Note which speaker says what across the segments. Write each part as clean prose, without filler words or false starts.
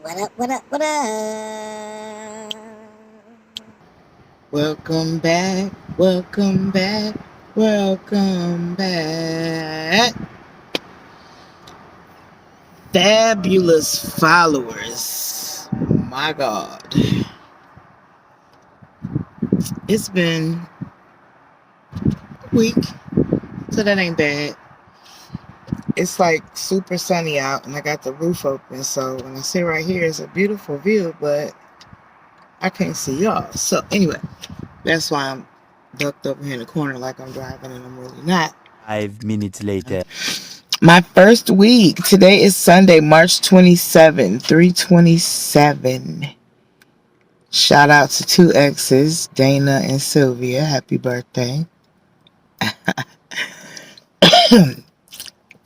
Speaker 1: What up, what up, what up?
Speaker 2: Welcome back, welcome back, welcome back. Fabulous followers. My God. It's been a week, so that ain't bad. It's like super sunny out, and I got the roof open, so when I sit right here, it's a beautiful view, but I can't see y'all. So, anyway, that's why I'm ducked over here in the corner like I'm driving, and I'm really not.
Speaker 3: 5 minutes later.
Speaker 2: My first week. Today is Sunday, March 27, 327. Shout out to two exes, Dana and Sylvia. Happy birthday.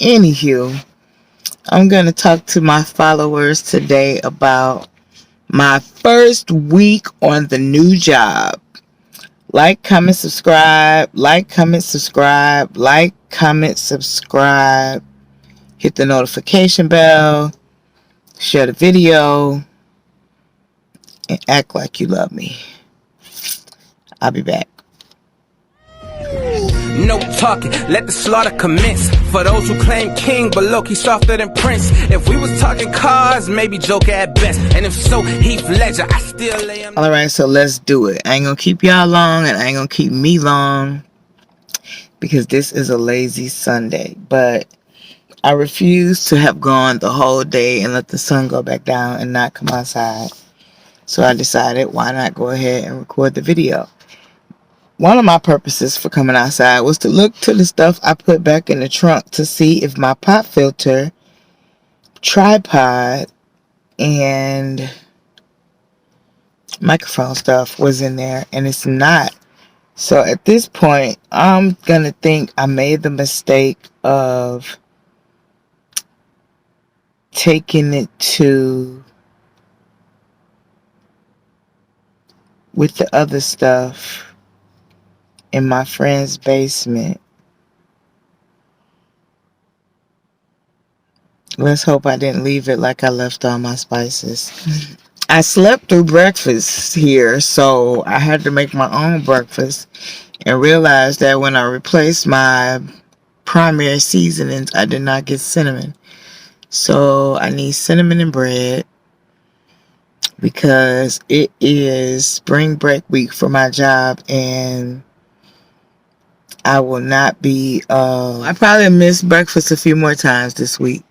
Speaker 2: Anywho, I'm going to talk to my followers today about my first week on the new job. Like, comment, subscribe. Like, comment, subscribe. Like, comment, subscribe. Hit the notification bell. Share the video. And act like you love me. I'll be back.
Speaker 4: No talking, let the slaughter commence. For those who claim king, but low-key softer than Prince. If we was talking cars, maybe Joker at best. And if so, Heath Ledger, I still lay him.
Speaker 2: Alright, so let's do it. I ain't gonna keep y'all long, and I ain't gonna keep me long, because this is a lazy Sunday. But I refuse to have gone the whole day and let the sun go back down and not come outside. So I decided, why not go ahead and record the video? One of my purposes for coming outside was to look to the stuff I put back in the trunk to see if my pop filter, tripod, and microphone stuff was in there, and it's not. So at this point, I'm going to think I made the mistake of taking it to with the other stuff in my friend's basement. Let's hope I didn't leave it like I left all my spices. I slept through breakfast here, so I had to make my own breakfast and realized that when I replaced my primary seasonings, I did not get cinnamon. So I need cinnamon and bread because it is spring break week for my job, and I will not be, I probably missed breakfast a few more times this week.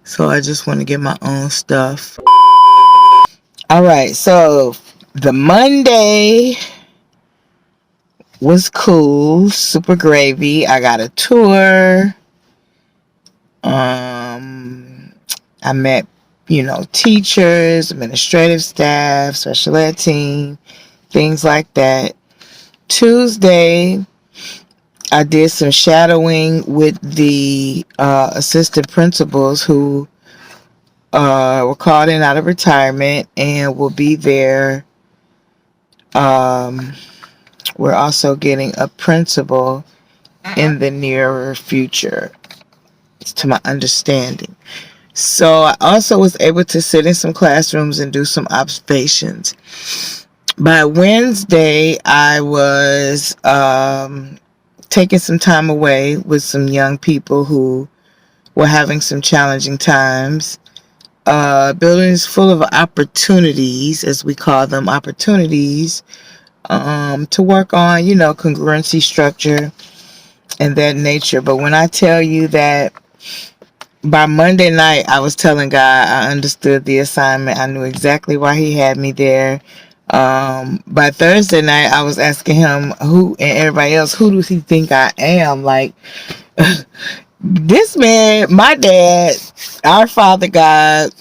Speaker 2: So I just want to get my own stuff. Alright, so the Monday was cool, super gravy. I got a tour. I met, teachers, administrative staff, special ed team, things like that. Tuesday, I did some shadowing with the assistant principals who were called in out of retirement and will be there. We're also getting a principal in the nearer future, to my understanding. So I also was able to sit in some classrooms and do some observations. By Wednesday, I was taking some time away with some young people who were having some challenging times. Buildings full of opportunities, as we call them, opportunities to work on, congruency, structure, and that nature. But when I tell you that by Monday night, I was telling God I understood the assignment. I knew exactly why he had me there. By Thursday night, I was asking him who and everybody else, who does he think I am? Like, this man, my dad, our Father God,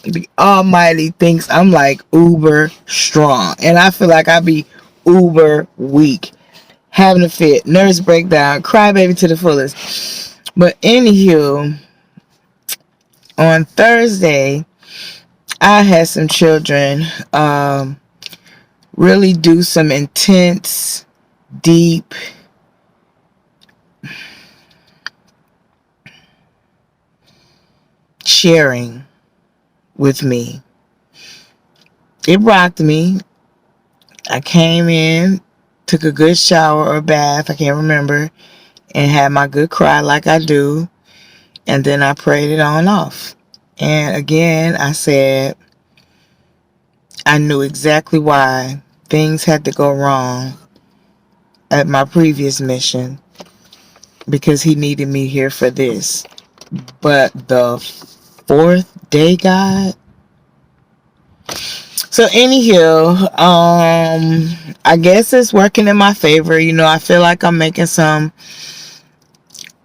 Speaker 2: the Almighty, thinks I'm like uber strong. And I feel like I be uber weak. Having a fit, nervous breakdown, crybaby to the fullest. But anywho, on Thursday, I had some children really do some intense, deep sharing with me. it rocked me. I came in, took a good shower or bath, I can't remember, and had my good cry like I do. And then I prayed it on off. And again, I said, I knew exactly why things had to go wrong at my previous mission, because he needed me here for this. But the fourth day, God. So anyhow, I guess it's working in my favor. I feel like I'm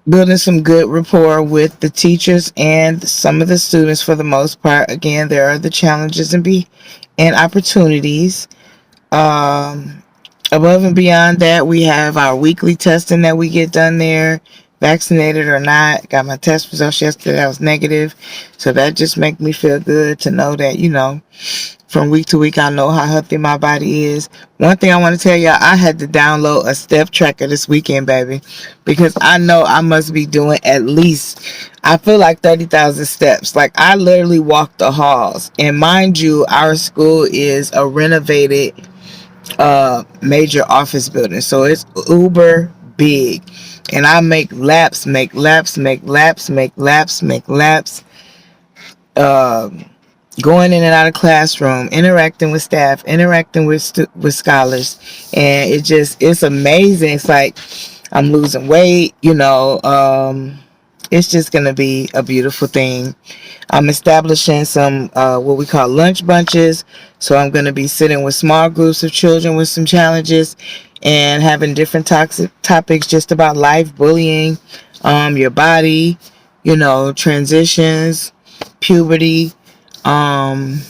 Speaker 2: building some good rapport with the teachers and some of the students for the most part. Again, there are the challenges and opportunities. Above and beyond that, we have our weekly testing that we get done there, vaccinated or not. Got my test results yesterday. I was negative. So that just makes me feel good to know that, from week to week, I know how healthy my body is. One thing I want to tell y'all, I had to download a step tracker this weekend, baby, because I know I must be doing at least, I feel like 30,000 steps. Like, I literally walk the halls. And mind you, our school is a renovated major office building. So it's uber big. And I make laps, going in and out of classroom, interacting with staff, interacting with scholars, and it's amazing. It's like I'm losing weight, it's just gonna be a beautiful thing. I'm establishing some what we call lunch bunches, so I'm gonna be sitting with small groups of children with some challenges and having different topics just about life, bullying, your body, transitions, puberty, um,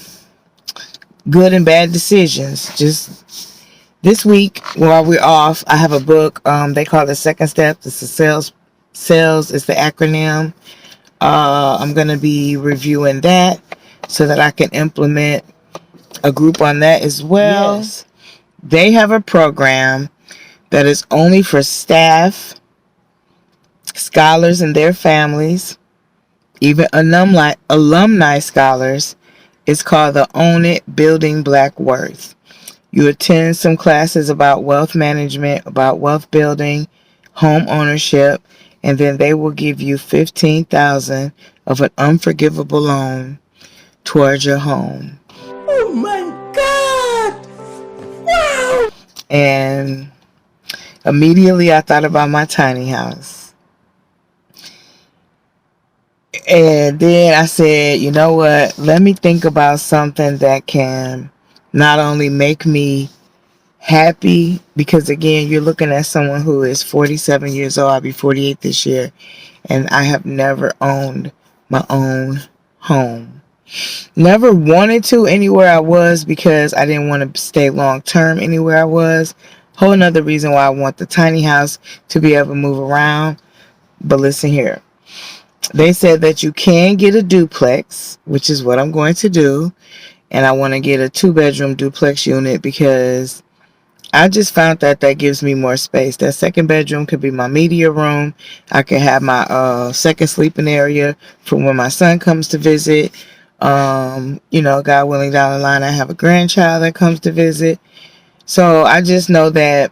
Speaker 2: good and bad decisions. Just this week while we're off, I have a book. They call it Second Steps. It's the sales is the acronym. I'm gonna be reviewing that so that I can implement a group on that as well. Yes. They have a program that is only for staff, scholars and their families, even alumni scholars. It's called the Own It Building Black Worth. You attend some classes about wealth management, about wealth building, home ownership, and then they will give you $15,000 of an unforgivable loan towards your home.
Speaker 1: Oh my God! Wow!
Speaker 2: And immediately I thought about my tiny house. And then I said, you know what? Let me think about something that can not only make me happy, because again, you're looking at someone who is 47 years old. I'll be 48 this year. And I have never owned my own home. Never wanted to anywhere I was because I didn't want to stay long term anywhere I was. Whole another reason why I want the tiny house, to be able to move around. But listen here. They said that you can get a duplex, which is what I'm going to do. And I want to get a 2-bedroom duplex unit because I just found that gives me more space. That second bedroom could be my media room. I could have my second sleeping area for when my son comes to visit. God willing, down the line, I have a grandchild that comes to visit. So I just know that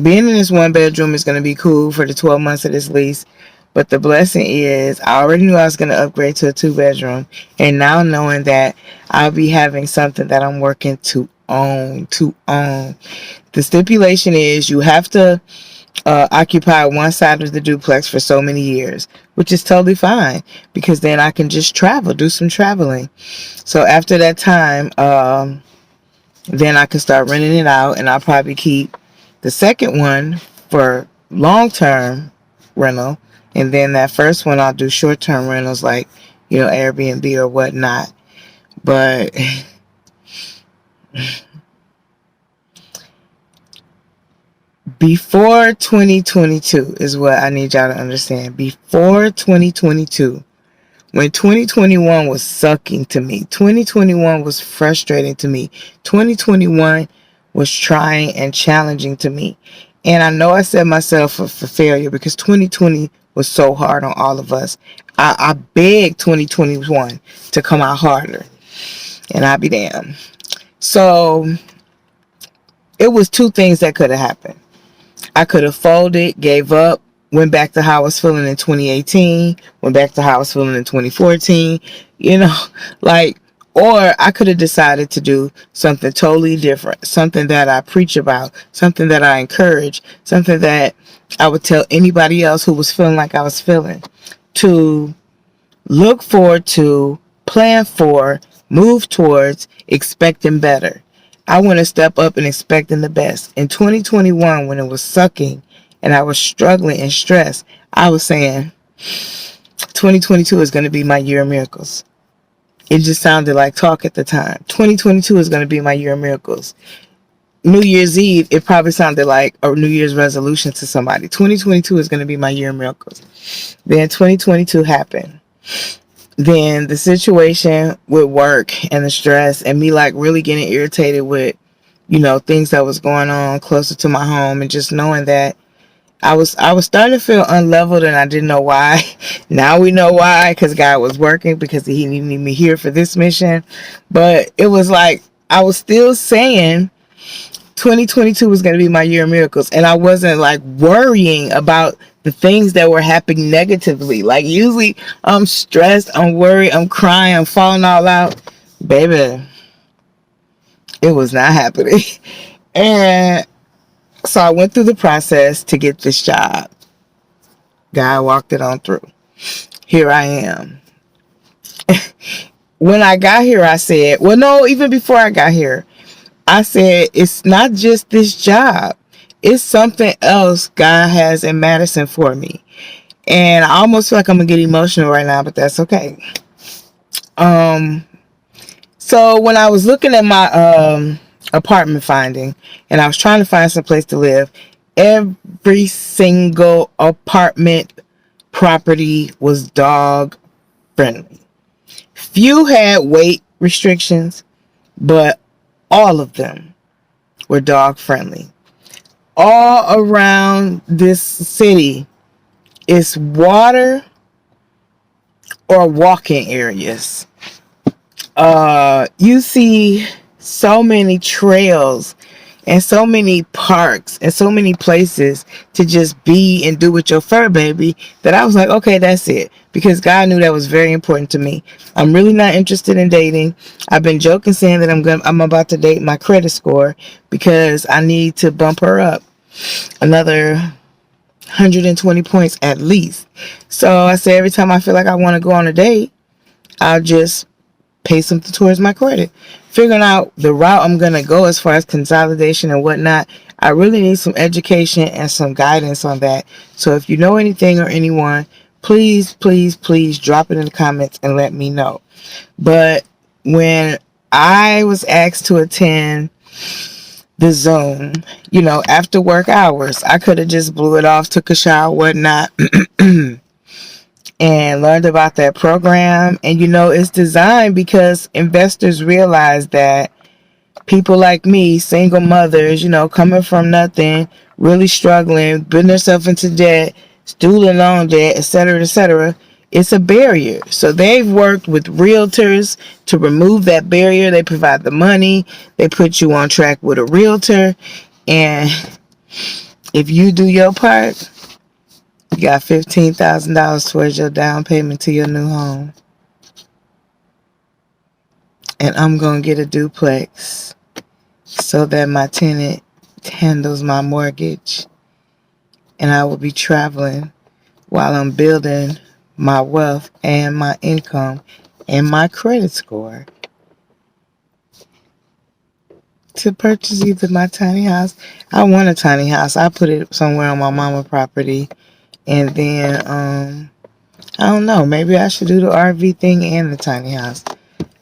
Speaker 2: being in this 1-bedroom is going to be cool for the 12 months of this lease. But the blessing is, I already knew I was going to upgrade to a 2-bedroom. And now knowing that I'll be having something that I'm working to own. The stipulation is you have to occupy one side of the duplex for so many years, which is totally fine because then I can just do some traveling. So after that time, then I can start renting it out, and I'll probably keep the second one for long-term rental, and then that first one I'll do short-term rentals like, Airbnb or whatnot. But before 2022 is what I need y'all to understand. Before 2022, when 2021 was sucking to me, 2021 was frustrating to me, 2021 was trying and challenging to me. And I know I set myself up for failure because 2020 was so hard on all of us. I begged 2021 to come out harder. And I'll be damned. So it was two things that could have happened. I could have folded, gave up, went back to how I was feeling in 2018, went back to how I was feeling in 2014, you know, like, or I could have decided to do something totally different, something that I preach about, something that I encourage, something that I would tell anybody else who was feeling like I was feeling, to look forward to, plan for, move towards, expecting better. I want to step up and expecting the best. In 2021, when it was sucking and I was struggling and stressed, I was saying 2022 is going to be my year of miracles. It just sounded like talk at the time. 2022 is going to be my year of miracles. New Year's Eve, it probably sounded like a New Year's resolution to somebody. 2022 is going to be my year of miracles. Then 2022 happened. Then the situation with work and the stress and me like really getting irritated with, you know, things that was going on closer to my home, and just knowing that I was starting to feel unleveled, and I didn't know why. Now we know why, because God was working, because he needed me here for this mission. But it was like I was still saying 2022 was going to be my year of miracles, and I wasn't like worrying about the things that were happening negatively. Like usually I'm stressed, I'm worried, I'm crying, I'm falling all out. Baby, it was not happening. And so I went through the process to get this job. God walked it on through. Here I am. When I got here, I said, well, no, even before I got here, I said, it's not just this job. It's something else God has in Madison for me. And I almost feel like I'm going to get emotional right now, but that's okay. So when I was looking at my apartment finding, and I was trying to find some place to live, every single apartment property was dog friendly. Few had weight restrictions, but all of them were dog friendly. All around this city is water or walking areas. You see so many trails and so many parks and so many places to just be and do with your fur baby, that I was like, okay, that's it. Because God knew that was very important to me. I'm really not interested in dating. I've been joking saying that I'm about to date my credit score, because I need to bump her up another 120 points at least. So I say every time I feel like I want to go on a date, I'll just pay something towards my credit. Figuring out the route I'm going to go as far as consolidation and whatnot, I really need some education and some guidance on that. So if you know anything or anyone, please, please, please drop it in the comments and let me know. But when I was asked to attend the Zoom, you know, after work hours, I could have just blew it off, took a shower, whatnot, and learned about that program. And you know, it's designed because investors realize that people like me, single mothers, you know, coming from nothing, really struggling, putting themselves into debt, student loan debt, etc., it's a barrier. So they've worked with realtors to remove that barrier. They provide the money. They put you on track with a realtor. And if you do your part, you got $15,000 towards your down payment to your new home. And I'm going to get a duplex so that my tenant handles my mortgage. And I will be traveling while I'm building my wealth and my income and my credit score to purchase either my tiny house. I want a tiny house. I put it somewhere on my mama property. And then, I don't know, maybe I should do the RV thing and the tiny house.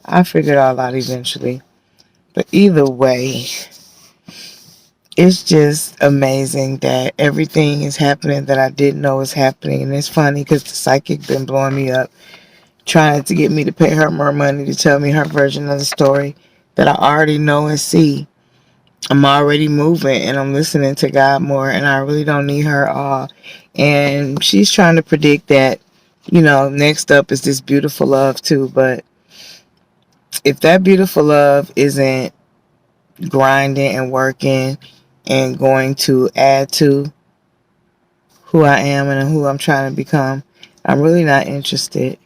Speaker 2: I'll figure it all out eventually. But either way, it's just amazing that everything is happening that I didn't know was happening. And it's funny because the psychic been blowing me up, trying to get me to pay her more money to tell me her version of the story that I already know and see. I'm already moving and I'm listening to God more, and I really don't need her all. And she's trying to predict that, you know, next up is this beautiful love too. But if that beautiful love isn't grinding and working and going to add to who I am and who I'm trying to become, I'm really not interested.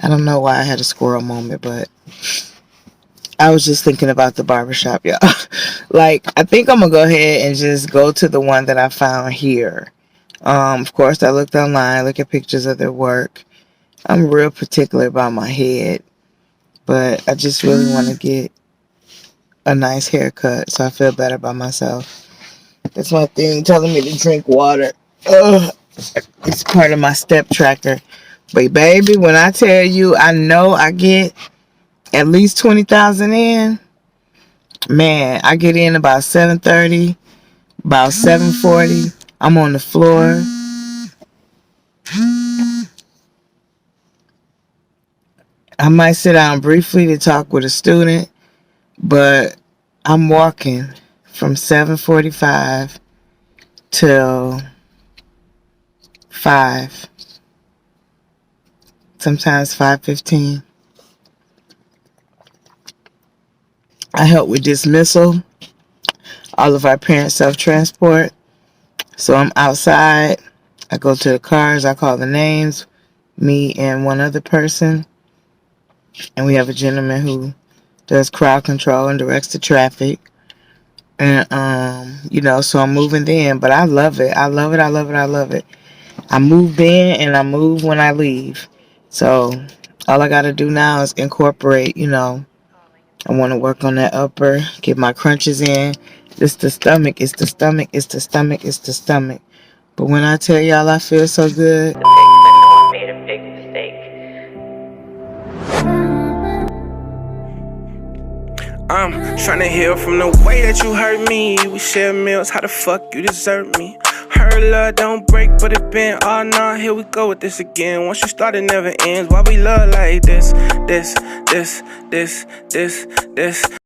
Speaker 2: I don't know why I had a squirrel moment, but I was just thinking about the barbershop, y'all. Like, I think I'm going to go ahead and just go to the one that I found here. Of course, I looked online, look at pictures of their work. I'm real particular about my head, but I just really want to get a nice haircut so I feel better about myself. That's my thing, telling me to drink water. Ugh. It's part of my step tracker. But baby, when I tell you I know I get at least 20,000 in, man, I get in about 7:30, about 7:40. I'm on the floor. I might sit down briefly to talk with a student, but I'm walking from 7:45 till 5. Sometimes 5:15. I help with dismissal. All of our parents self-transport. So I'm outside. I go to the cars. I call the names. Me and one other person. And we have a gentleman who does crowd control and directs the traffic. And, so I'm moving then. But I love it. I love it. I love it. I love it. I move then and I move when I leave. So all I got to do now is incorporate, I want to work on that upper, get my crunches in. It's the stomach, it's the stomach, it's the stomach, it's the stomach. But when I tell y'all I feel so good.
Speaker 5: But no one made a big mistake.
Speaker 4: I'm tryna heal from the way that you hurt me. We share meals, how the fuck you desert me? Her love don't break, but it been, oh nah, here we go with this again. Once you start, it never ends. Why we love like this, this, this, this, this, this.